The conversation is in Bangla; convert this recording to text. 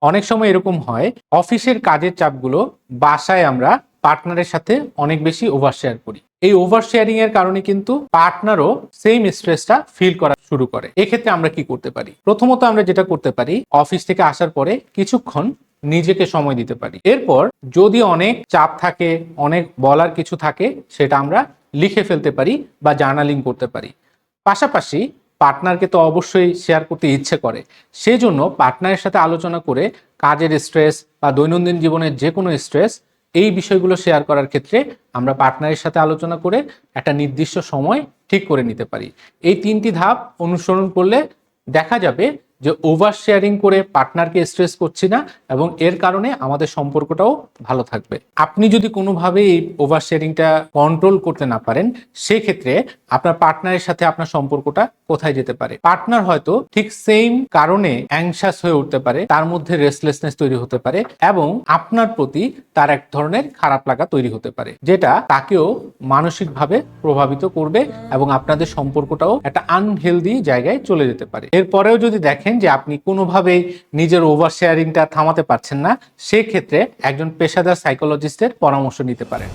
অনেক সময় এরকম হয়, অফিসের কাজের চাপগুলো বাসায় আমরা পার্টনারের সাথে অনেক বেশি ওভারশেয়ার করি। এই ওভারশেয়ারিং এর কারণে কিন্তু পার্টনারও সেম স্ট্রেসটা ফিল করা শুরু করে। এক্ষেত্রে আমরা কি করতে পারি? প্রথমত আমরা যেটা করতে পারি, অফিস থেকে আসার পরে কিছুক্ষণ নিজেকে সময় দিতে পারি। এরপর যদি অনেক চাপ থাকে, অনেক বলার কিছু থাকে, সেটা আমরা লিখে ফেলতে পারি বা জার্নালিং করতে পারি। পাশাপাশি পার্টনারকে তো অবশ্যই শেয়ার করতে ইচ্ছে করে, সেজন্য পার্টনারের সাথে আলোচনা করে কাজের স্ট্রেস বা দৈনন্দিন জীবনের যে কোনো স্ট্রেস, এই বিষয়গুলো শেয়ার করার ক্ষেত্রে আমরা পার্টনারের সাথে আলোচনা করে একটা নির্দিষ্ট সময় ঠিক করে নিতে পারি। এই 3টি ধাপ অনুসরণ করলে দেখা যাবে যে ওভার শেয়ারিং করে পার্টনারকে স্ট্রেস করছি না এবং এর কারণে আমাদের সম্পর্কটাও ভালো থাকবে। আপনি যদি কোনোভাবে এই ওভার শেয়ারিংটা কন্ট্রোল করতে না পারেন, সেক্ষেত্রে আপনার পার্টনারের সাথে আপনার সম্পর্কটা কোথায় যেতে পারে? পার্টনার হয়তো ঠিক সেম কারণে অ্যাংশাস হয়ে উঠতে পারে, তার মধ্যে রেস্টলেসনেস তৈরি হতে পারে এবং আপনার প্রতি তার এক ধরনের খারাপ লাগা তৈরি হতে পারে, যেটা তাকেও মানসিকভাবে প্রভাবিত করবে এবং আপনাদের সম্পর্কটাও একটা আনহেলদি জায়গায় চলে যেতে পারে। এরপরেও যদি দেখেন যে আপনি কোনোভাবেই নিজের ওভার শেয়ারিংটা থামাতে পারছেন না, সেক্ষেত্রে একজন পেশাদার সাইকোলজিস্টের পরামর্শ নিতে পারেন।